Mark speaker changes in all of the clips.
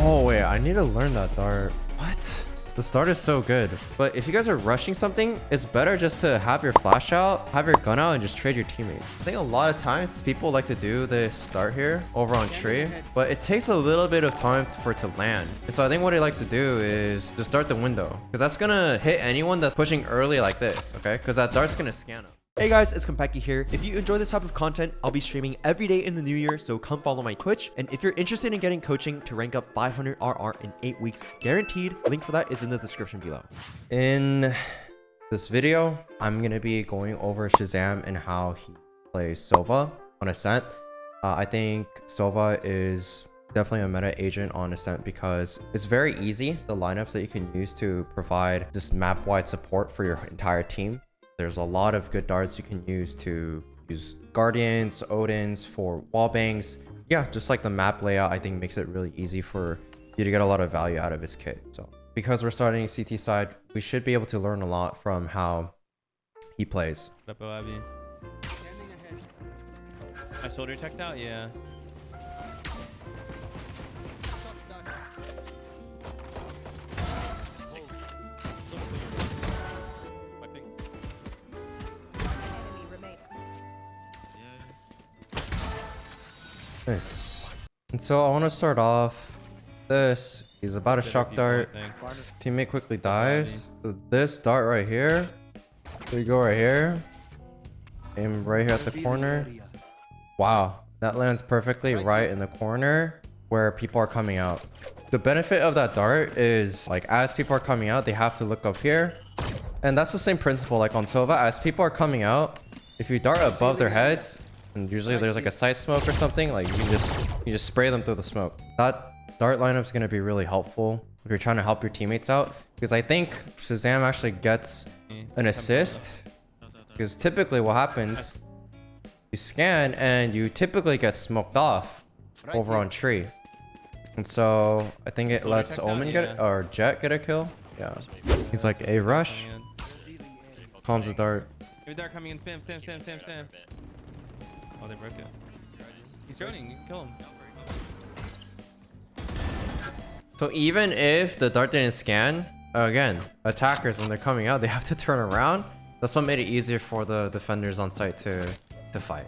Speaker 1: Oh wait, I need to learn that dart. What? This dart is so good. But if you guys are rushing something, it's better just to have your flash out, have your gun out, and just trade your teammates. I think a lot of times people like to do this dart here over on tree, but it takes a little bit of time for it to land. And so I think what he likes to do is just dart the window, because that's gonna hit anyone that's pushing early like this, okay? Because that dart's gonna scan them.
Speaker 2: Hey guys, it's Konpeki here. If you enjoy this type of content, I'll be streaming every day in the new year, so come follow my Twitch. And if you're interested in getting coaching to rank up 500 RR in 8 weeks, guaranteed, link for that is in the description below.
Speaker 1: In this video, I'm gonna be going over Shahzam and how he plays Sova on Ascent. I think Sova is definitely a meta agent on Ascent because it's very easy, the lineups that you can use to provide this map-wide support for your entire team. There's a lot of good darts you can use to use Guardians, Odins for wallbangs. Yeah, just like the map layout, I think makes it really easy for you to get a lot of value out of his kit. So because we're starting CT side, we should be able to learn a lot from how he plays.
Speaker 3: My shoulder checked out, yeah.
Speaker 1: Nice. And so I want to start off this. He's about to shock dart. Teammate quickly dies. So this dart right here. So you go right here. Aim right here at the corner. Wow. That lands perfectly right in the corner where people are coming out. The benefit of that dart is like as people are coming out, they have to look up here. And that's the same principle like on Sova. As people are coming out, if you dart above their heads, and usually there's like a side smoke or something, like you just spray them through the smoke. That dart lineup is going to be really helpful if you're trying to help your teammates out, because I think Shahzam actually gets an assist, because typically what happens, you scan and you typically get smoked off over on tree, and so I think it lets Omen get it, or Jet get a kill. Yeah, he's like a rush, calms the dart.
Speaker 3: Dart coming in, spam. Oh, they broke it. He's droning. You can kill him.
Speaker 1: So even if the dart didn't scan, again, attackers, when they're coming out, they have to turn around. That's what made it easier for the defenders on site to fight.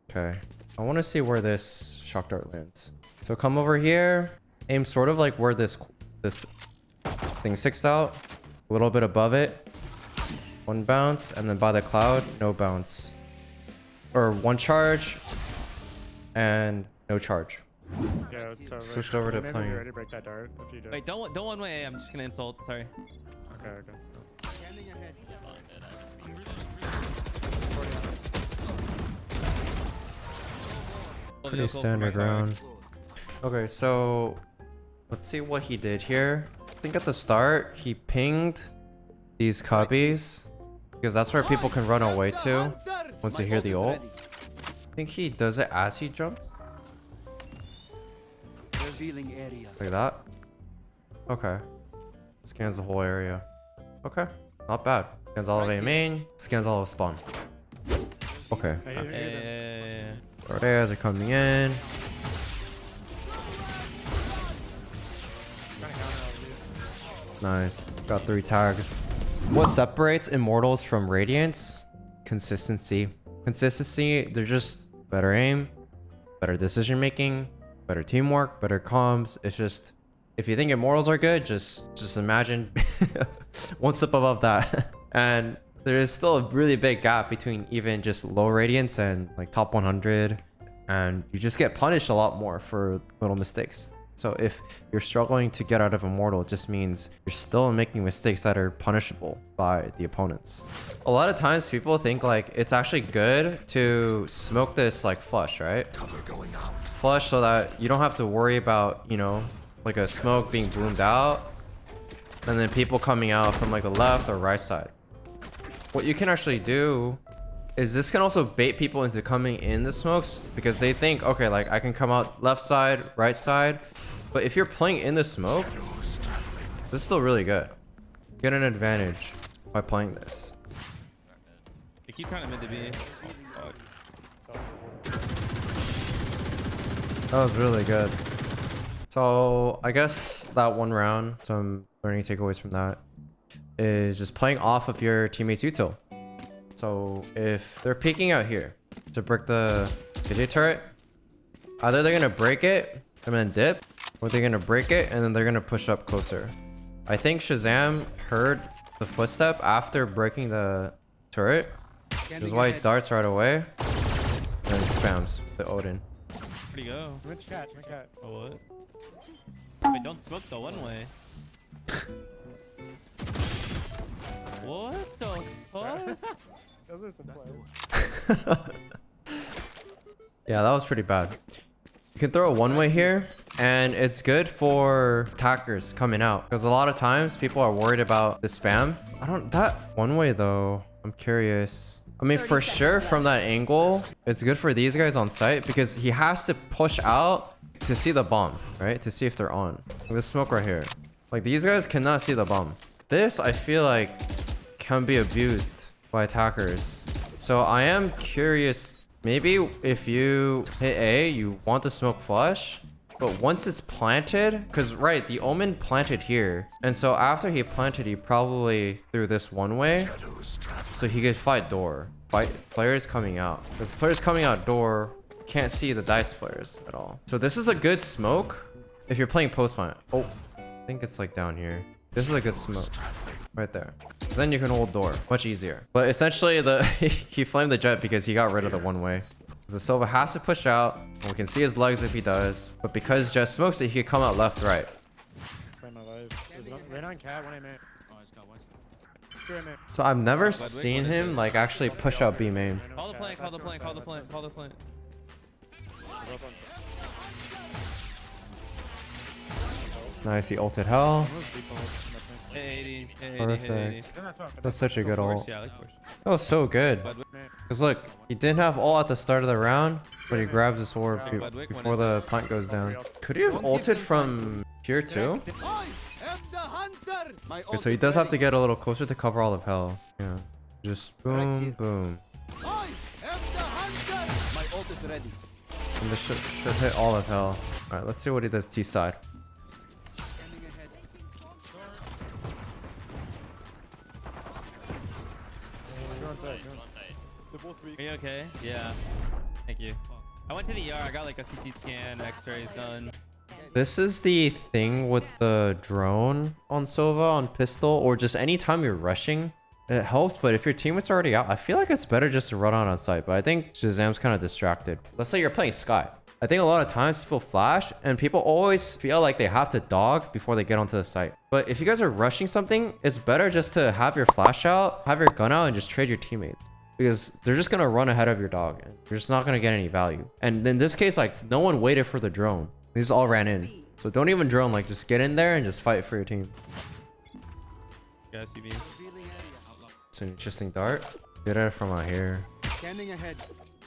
Speaker 1: Okay. I want to see where this shock dart lands. So come over here. Aim sort of like where this thing sticks out. A little bit above it. One bounce. And then by the cloud, no bounce. Or one charge and no charge.
Speaker 4: Yeah, it's over.
Speaker 1: Switched over to
Speaker 4: maybe
Speaker 1: playing.
Speaker 4: we already break that dart if you do.
Speaker 3: Wait, don't one way. I'm just gonna insult. Sorry.
Speaker 4: Okay.
Speaker 1: Pretty standard round. Okay, so let's see what he did here. I think at the start he pinged these cubbies because that's where people can run away to once they hear the ult. I think he does it as he jumps. Like that. Okay. Scans the whole area. Okay. Not bad. Scans all of A main. Scans all of spawn. Okay. Guardians are coming in. Nice. Got 3 tags. What separates Immortals from Radiants? Consistency. Consistency, they're just better aim, better decision making, better teamwork, better comms. It's just, if you think Immortals are good, just imagine one step above that. And there is still a really big gap between even just low Radiants and like top 100. And you just get punished a lot more for little mistakes. So if you're struggling to get out of Immortal, it just means you're still making mistakes that are punishable by the opponents. A lot of times people think like it's actually good to smoke this like flush, right? Cover going out. Flush so that you don't have to worry about, you know, like a smoke being boomed out and then people coming out from like the left or right side. What you can actually do is this can also bait people into coming in the smokes because they think, okay, like I can come out left side, right side. But if you're playing in the smoke, this is still really good. Get an advantage by playing this.
Speaker 3: They keep trying to mid to be.
Speaker 1: That was really good. So I guess that one round, some learning takeaways from that is just playing off of your teammates' util. So if they're peeking out here to break the KJ turret, either they're gonna break it and then dip, or they're gonna break it and then they're gonna push up closer. I think Shahzam heard the footstep after breaking the turret, which is why he darts right away and spams the Odin.
Speaker 3: Where'd he go?
Speaker 4: Mid cat, mid cat.
Speaker 3: Oh, what? Wait, don't smoke the one way. What the fuck?
Speaker 4: Those are some plays.
Speaker 1: Yeah, that was pretty bad. You can throw a one-way here, and it's good for attackers coming out. Because a lot of times, people are worried about the spam. That one-way though, I'm curious. I mean, for sure, from that angle, it's good for these guys on site because he has to push out to see the bomb, right? To see if they're on. Like this smoke right here. Like, these guys cannot see the bomb. This, I feel like, can be abused by attackers. So I am curious. Maybe if you hit A, you want the smoke flush, but once it's planted, because right, the Omen planted here, and so after he planted, he probably threw this one way, so he could fight door, fight players coming out. Because players coming out door can't see the dice players at all. So this is a good smoke if you're playing post plant. Oh, I think it's like down here. This is a good smoke right there. Then you can hold door much easier. But essentially he flamed the jet because he got rid of the one way. The Sova has to push out, and we can see his legs if he does. But because Jet smokes it, he could come out left, right.
Speaker 4: Play my life. There's no, right on cat, one A main.
Speaker 5: Oh, it's got one.
Speaker 4: Two A main.
Speaker 1: So I've never seen him like actually push out B main.
Speaker 3: Call the plant, call the plant, call the plant, call the plant.
Speaker 4: Both on side.
Speaker 1: Nice, he ulted hell.
Speaker 4: Almost default, nothing.
Speaker 3: Hit 80, hit 80, hit 80.
Speaker 1: Perfect.
Speaker 4: He's in that smoke.
Speaker 1: That's such a good
Speaker 3: Force,
Speaker 1: ult.
Speaker 3: yeah, I like force.
Speaker 1: That was so good.
Speaker 3: Bud,
Speaker 4: Main.
Speaker 1: Because look, he didn't have ult at the start of the round, but he grabs his orb before the plant goes down. Could he have ulted from here too? Okay, so he does have to get a little closer to cover all of hell. Yeah. Just boom, boom.
Speaker 5: My ult is ready.
Speaker 1: And this should hit all of hell. Alright, let's see what he does T side.
Speaker 4: Two on side, two on side.
Speaker 3: Are you okay? Yeah. Thank you. I went to the ER. I got like a CT scan, X-rays done.
Speaker 1: This is the thing with the drone on Sova, on pistol, or just anytime you're rushing, it helps. But if your teammate's already out, I feel like it's better just to run on site. But I think Shahzam's kind of distracted. Let's say you're playing Sky. I think a lot of times people flash and people always feel like they have to dog before they get onto the site. But if you guys are rushing something, it's better just to have your flash out, have your gun out, and just trade your teammates. Because they're just going to run ahead of your dog. And you're just not going to get any value. And in this case, like, no one waited for the drone. They just all ran in. So don't even drone. Like, just get in there and just fight for your team.
Speaker 3: Yeah, CV.
Speaker 1: It's an interesting dart. Get it from out here.
Speaker 5: Scanning ahead.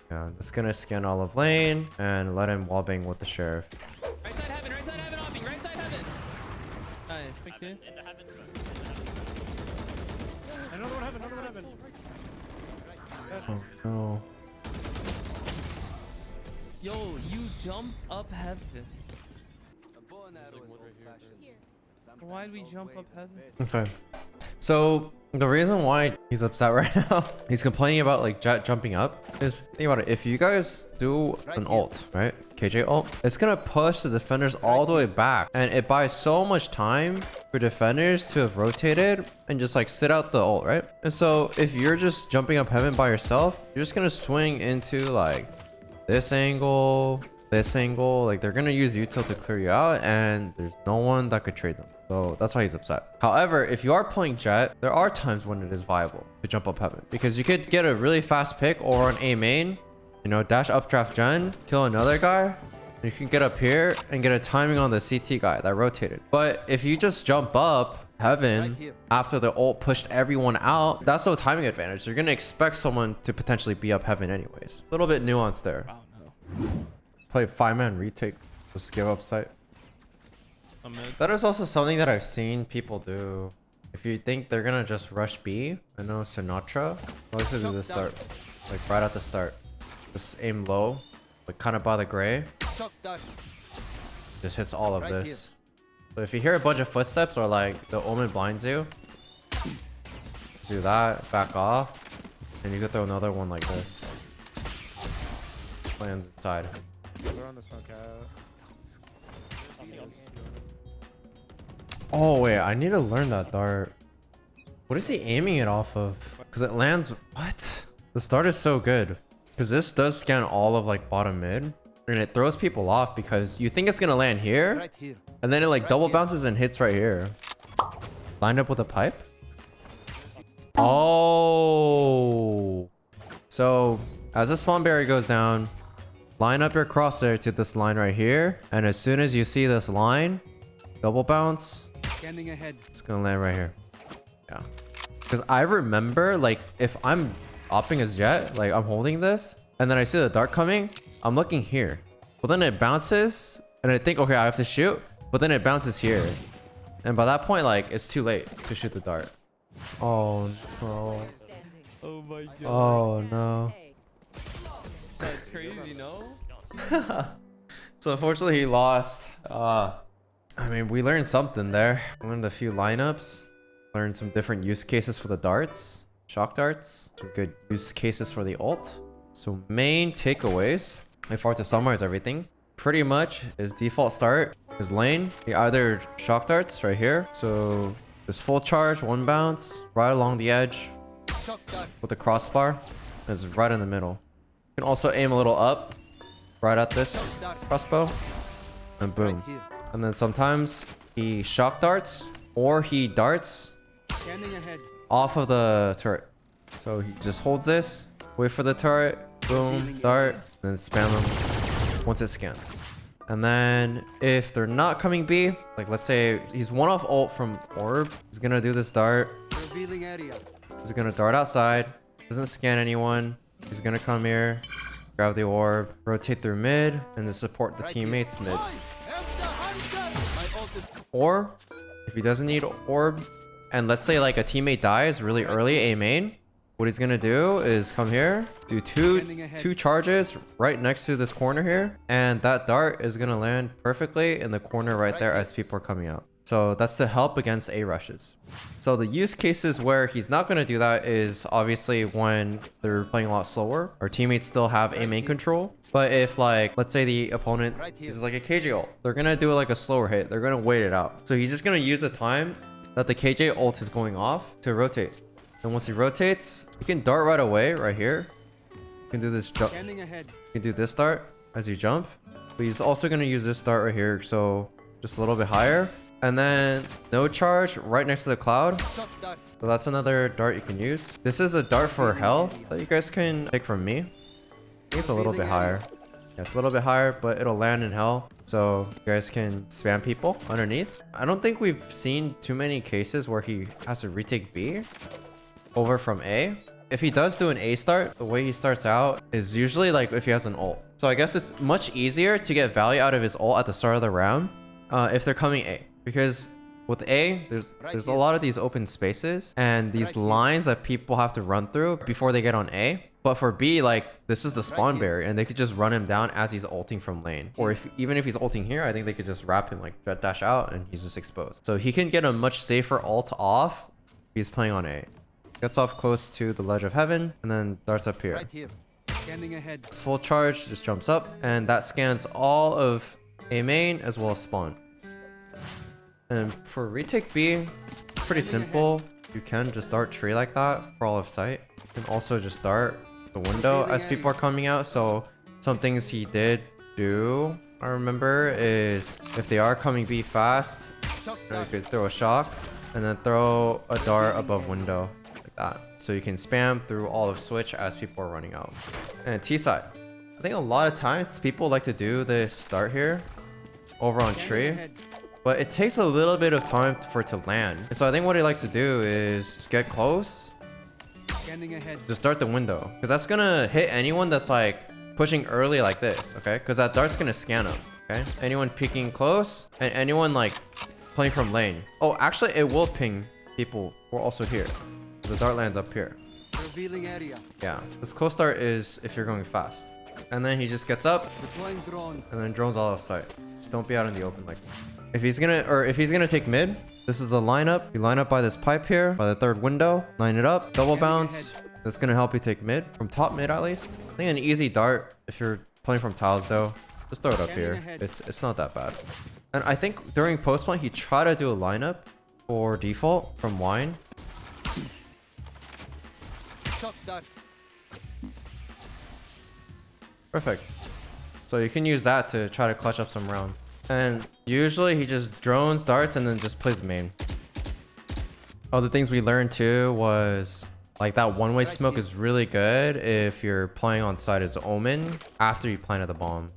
Speaker 1: Yeah, that's going to scan all of lane and let him wallbang with the sheriff.
Speaker 3: Right side heaven, offing, right side heaven. Nice, 16.
Speaker 4: Another one heaven, another one heaven.
Speaker 1: Oh, no.
Speaker 3: Yo, you jumped up heaven. Why'd we jump up heaven?
Speaker 1: Okay. So the reason why he's upset right now, he's complaining about like Jet jumping up, is think about it. If you guys do an ult, right? KJ ult, it's gonna push the defenders all the way back, and it buys so much time for defenders to have rotated and just like sit out the ult, right? And so if you're just jumping up heaven by yourself, you're just gonna swing into like this angle, like they're gonna use util to clear you out, and there's no one that could trade them. So that's why he's upset. However, if you are playing Jet, there are times when it is viable to jump up heaven, because you could get a really fast pick or an A main, you know, dash updraft gen, kill another guy, and you can get up here and get a timing on the CT guy that rotated. But if you just jump up heaven after the ult pushed everyone out, that's no timing advantage. You're gonna expect someone to potentially be up heaven anyways. A little bit nuanced there.
Speaker 3: Wow, no.
Speaker 1: Play 5-man retake, just give up site.
Speaker 3: I'm mid.
Speaker 1: That is also something that I've seen people do. If you think they're gonna just rush B, I know Sinatra likes to do this start, like right at the start. Just aim low, like kind of by the gray.
Speaker 5: Shock dart.
Speaker 1: Just hits all of
Speaker 5: Right
Speaker 1: this. But if you hear a bunch of footsteps or like the omen blinds you, just do that, back off, and you could throw another one like this. Lands inside.
Speaker 4: We're on the smoke out.
Speaker 1: Oh wait, I need to learn that dart. What is he aiming it off of? Because it lands. What? The start is so good. Because this does scan all of like bottom mid. And it throws people off because you think it's gonna land here.
Speaker 5: Right here.
Speaker 1: And then it like
Speaker 5: Right
Speaker 1: double
Speaker 5: here.
Speaker 1: bounces and hits right here. Lined up with a pipe? Oh. So as the spawn barrier goes down, line up your crosshair to this line right here. And as soon as you see this line, double bounce,
Speaker 5: Scanning ahead.
Speaker 1: it's gonna land right here. Yeah. Because I remember like if I'm opting as jet, like I'm holding this, and then I see the dart coming, I'm looking here. But then it bounces, and I think, okay, I have to shoot. But then it bounces here. And by that point, like, it's too late to shoot the dart. Oh, no.
Speaker 3: Oh my god.
Speaker 1: Oh, no.
Speaker 3: That's crazy, no?
Speaker 1: So unfortunately, he lost. I mean, we learned something there. Learned a few lineups. Learned some different use cases for the darts. Shock darts. Some good use cases for the ult. So main takeaways, if I were to summarize everything, pretty much his default start is lane. He either shock darts right here. So just full charge, one bounce, right along the edge
Speaker 5: Shock dart.
Speaker 1: with the crossbar. Is right in the middle. You can also aim a little up, right at this crossbow, and boom.
Speaker 5: Right here.
Speaker 1: And then sometimes he shock darts or he darts
Speaker 5: Scanning ahead.
Speaker 1: off of the turret. So he just holds this, wait for the turret, boom, dart, and then spam them once it scans. And then if they're not coming B, like let's say he's one off ult from orb, he's gonna do this dart,
Speaker 5: Revealing area.
Speaker 1: he's gonna dart outside, doesn't scan anyone, he's gonna come here, grab the orb, rotate through mid, and then support the
Speaker 5: Right
Speaker 1: teammates mid.
Speaker 5: My ult is
Speaker 1: Or if he doesn't need orb, and let's say like a teammate dies really early A main, what he's gonna do is come here, do two charges right next to this corner here, and that dart is gonna land perfectly in the corner right there as people are coming out. So that's to help against A rushes. So the use cases where he's not gonna do that is obviously when they're playing a lot slower, or teammates still have A main control. But if like, let's say the opponent is like a KJ ult, they're gonna do like a slower hit. They're gonna wait it out. So he's just gonna use the time that the KJ ult is going off to rotate. And once he rotates, you can dart right away, right here. You can do this jump.
Speaker 5: scanning ahead.
Speaker 1: You can do this dart as you jump. But he's also gonna use this dart right here, so just a little bit higher. And then no charge right next to the cloud.
Speaker 5: Shock dart.
Speaker 1: So that's another dart you can use. This is a dart for hell that you guys can take from me. I think it's a little bit higher. Yeah, it's a little bit higher, but it'll land in hell. So you guys can spam people underneath. I don't think we've seen too many cases where he has to retake B over from A. If he does do an A start, the way he starts out is usually like if he has an ult. So I guess it's much easier to get value out of his ult at the start of the round if they're coming A. Because with A, there's a lot of these open spaces and these lines that people have to run through before they get on A. But for B, like this is the spawn barrier and they could just run him down as he's ulting from lane. Or even if he's ulting here, I think they could just wrap him like jet dash out and he's just exposed. So he can get a much safer ult off if he's playing on A. Gets off close to the ledge of heaven and then darts up here.
Speaker 5: Right here. Scanning ahead.
Speaker 1: It's full charge, just jumps up and that scans all of A main as well as spawn. And for retake B, it's pretty simple. You can just dart tree like that for all of sight. You can also just dart the window as people are coming out. So some things he did do, I remember, is if they are coming B fast,
Speaker 5: Shock
Speaker 1: you
Speaker 5: dart.
Speaker 1: could throw a shock and then throw a dart above window like that. So you can spam through all of switch as people are running out. And T side, I think a lot of times people like to do this dart here over on tree.
Speaker 5: Ahead.
Speaker 1: But it takes a little bit of time for it to land. And so I think what he likes to do is just get close,
Speaker 5: Scanning ahead.
Speaker 1: just dart the window. Because that's gonna hit anyone that's like pushing early like this, okay? Because that dart's gonna scan them, okay? Anyone peeking close, and anyone like playing from lane. Oh, actually it will ping people who are also here. The dart lands up here.
Speaker 5: Revealing area.
Speaker 1: Yeah, this close dart is if you're going fast. And then he just gets up
Speaker 5: Deploying drone.
Speaker 1: and then drones all off sight. Just don't be out in the open like that. If he's gonna take mid, this is the lineup. You line up by this pipe here, by the third window, line it up, double bounce. That's gonna help you take mid, from top mid at least. I think an easy dart if you're playing from tiles though, just throw it up here. It's not that bad. And I think during post point he tried to do a lineup for default from wine.
Speaker 5: Shock dart.
Speaker 1: Perfect. So you can use that to try to clutch up some rounds. And usually he just drones, darts, and then just plays main. Other things we learned too was like that one-way smoke is really good if you're playing on site as Omen after you planted the bomb.